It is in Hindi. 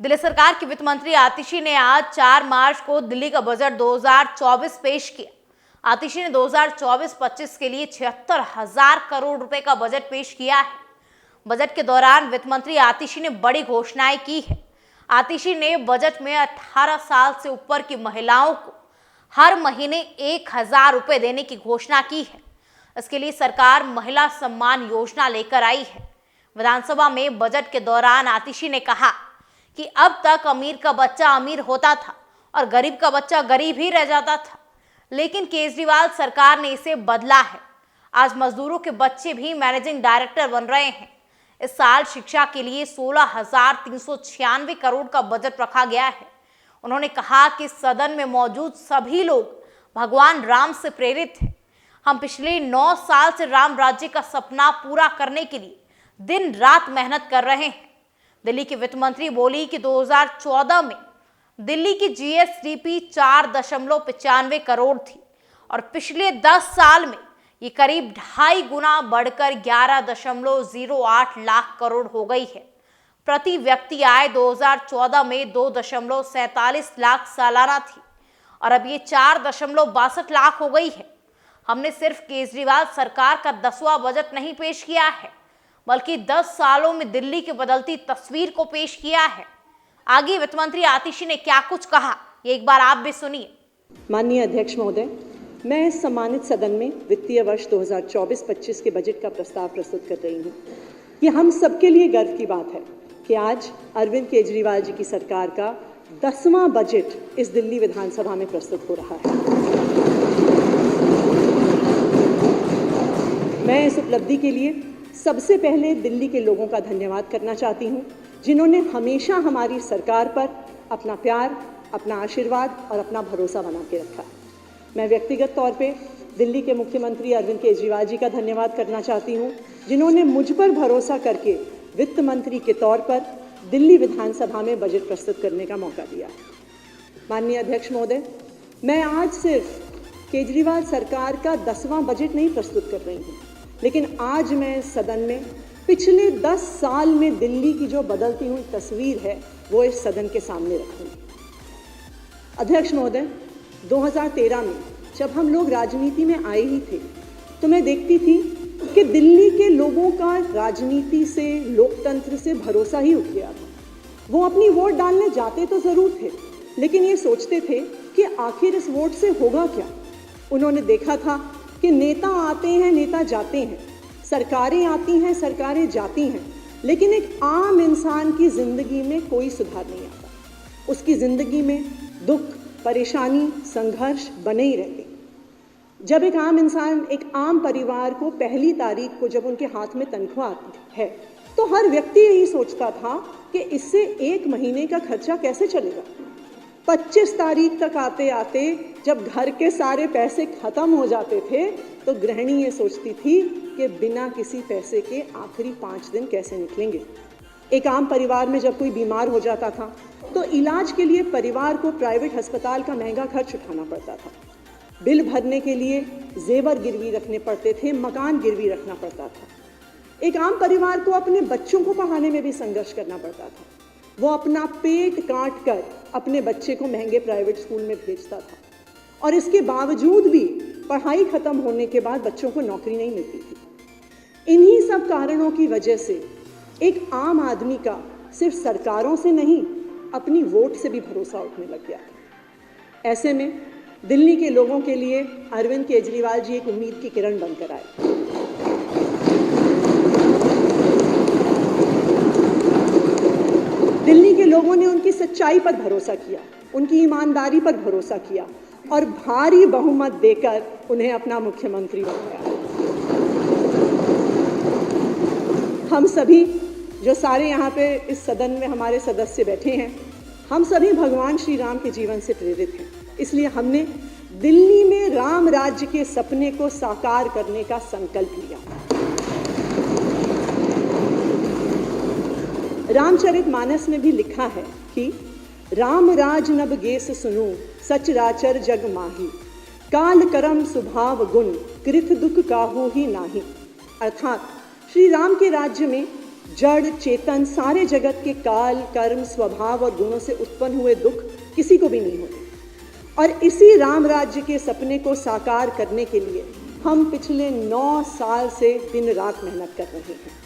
दिल्ली सरकार की वित्त मंत्री आतिशी ने आज 4 मार्च को दिल्ली का बजट 2024 पेश किया। आतिशी ने 2024-25 के लिए 76,000 करोड़ रुपए का बजट पेश किया है। बजट के दौरान वित्त मंत्री आतिशी ने बड़ी घोषणाएं की है। आतिशी ने बजट में 18 साल से ऊपर की महिलाओं को हर महीने 1,000 रुपए देने की घोषणा की है। इसके लिए सरकार महिला सम्मान योजना लेकर आई है। विधानसभा में बजट के दौरान आतिशी ने कहा कि अब तक अमीर का बच्चा अमीर होता था और गरीब का बच्चा गरीब ही रह जाता था, लेकिन केजरीवाल सरकार ने इसे बदला है। आज मजदूरों के बच्चे भी मैनेजिंग डायरेक्टर बन रहे हैं। इस साल शिक्षा के लिए 16,396 करोड़ का बजट रखा गया है। उन्होंने कहा कि सदन में मौजूद सभी लोग भगवान राम से प्रेरित हैं। हम पिछले 9 साल से राम राज्य का सपना पूरा करने के लिए दिन रात मेहनत कर रहे हैं। दिल्ली की वित्त मंत्री बोली कि 2014 में दिल्ली की जीएसडीपी 4.95 करोड़ थी और पिछले 10 साल में ये करीब 2.5 गुना बढ़कर 11.08 लाख करोड़ हो गई है। प्रति व्यक्ति आय 2014 में 2.47 लाख सालाना थी और अब ये 4.62 लाख हो गई है। हमने सिर्फ केजरीवाल सरकार का 10वां बजट नहीं पेश किया है, बल्कि 10 सालों में दिल्ली की बदलती तस्वीर को पेश किया है। आगे वित्त मंत्री आतिशी ने क्या कुछ कहा, ये एक बार आप भी सुनिए। माननीय अध्यक्ष महोदय, मैं इस सम्मानित सदन में वित्तीय वर्ष 2024-25 के बजट का प्रस्ताव प्रस्तुत कर रही हूँ। ये हम सबके लिए गर्व की बात है कि आज अरविंद केजरीवाल जी की सरकार का 10वां बजट इस दिल्ली विधानसभा में प्रस्तुत हो रहा है। मैं इस उपलब्धि के लिए सबसे पहले दिल्ली के लोगों का धन्यवाद करना चाहती हूँ, जिन्होंने हमेशा हमारी सरकार पर अपना प्यार, अपना आशीर्वाद और अपना भरोसा बना के रखा है। मैं व्यक्तिगत तौर पे दिल्ली के मुख्यमंत्री अरविंद केजरीवाल जी का धन्यवाद करना चाहती हूँ, जिन्होंने मुझ पर भरोसा करके वित्त मंत्री के तौर पर दिल्ली विधानसभा में बजट प्रस्तुत करने का मौका दिया। माननीय अध्यक्ष महोदय, मैं आज सिर्फ केजरीवाल सरकार का 10वां बजट नहीं प्रस्तुत कर रही हूँ, लेकिन आज मैं सदन में पिछले 10 साल में दिल्ली की जो बदलती हुई तस्वीर है वो इस सदन के सामने रखूंगी। अध्यक्ष महोदय, 2013 में जब हम लोग राजनीति में आए ही थे तो मैं देखती थी कि दिल्ली के लोगों का राजनीति से, लोकतंत्र से भरोसा ही उठ गया था। वो अपनी वोट डालने जाते तो ज़रूर थे, लेकिन ये सोचते थे कि आखिर इस वोट से होगा क्या। उन्होंने देखा था कि नेता आते हैं, नेता जाते हैं, सरकारें आती हैं, सरकारें जाती हैं, लेकिन एक आम इंसान की ज़िंदगी में कोई सुधार नहीं आता। उसकी ज़िंदगी में दुख, परेशानी, संघर्ष बने ही रहते। जब एक आम इंसान, एक आम परिवार को पहली तारीख को जब उनके हाथ में तनख्वाह आती है तो हर व्यक्ति यही सोचता था कि इससे 1 महीने का खर्चा कैसे चलेगा। 25 तारीख तक आते आते जब घर के सारे पैसे खत्म हो जाते थे तो गृहिणी ये सोचती थी कि बिना किसी पैसे के आखिरी 5 दिन कैसे निकलेंगे। एक आम परिवार में जब कोई बीमार हो जाता था तो इलाज के लिए परिवार को प्राइवेट अस्पताल का महंगा खर्च उठाना पड़ता था। बिल भरने के लिए जेवर गिरवी रखने पड़ते थे, मकान गिरवी रखना पड़ता था। एक आम परिवार को अपने बच्चों को पढ़ाने में भी संघर्ष करना पड़ता था। वो अपना पेट काट कर अपने बच्चे को महंगे प्राइवेट स्कूल में भेजता था और इसके बावजूद भी पढ़ाई खत्म होने के बाद बच्चों को नौकरी नहीं मिलती थी। इन्हीं सब कारणों की वजह से एक आम आदमी का सिर्फ सरकारों से नहीं, अपनी वोट से भी भरोसा उठने लग गया था। ऐसे में दिल्ली के लोगों के लिए अरविंद केजरीवाल जी एक उम्मीद की किरण बनकर आए। दिल्ली के लोगों ने उनकी सच्चाई पर भरोसा किया, उनकी ईमानदारी पर भरोसा किया और भारी बहुमत देकर उन्हें अपना मुख्यमंत्री बनाया। हम सभी जो सारे यहाँ पे इस सदन में हमारे सदस्य बैठे हैं, हम सभी भगवान श्री राम के जीवन से प्रेरित हैं। इसलिए हमने दिल्ली में राम राज्य के सपने को साकार करने का संकल्प लिया। रामचरितमानस में भी लिखा है कि राम राज नब गेस सुनु, सचराचर जग माही, काल करम सुभाव गुण, कृत दुख काहू ही नाही। अर्थात श्री राम के राज्य में जड़ चेतन सारे जगत के काल कर्म स्वभाव और गुणों से उत्पन्न हुए दुख किसी को भी नहीं होते। और इसी राम राज्य के सपने को साकार करने के लिए हम पिछले 9 साल से दिन रात मेहनत कर रहे हैं।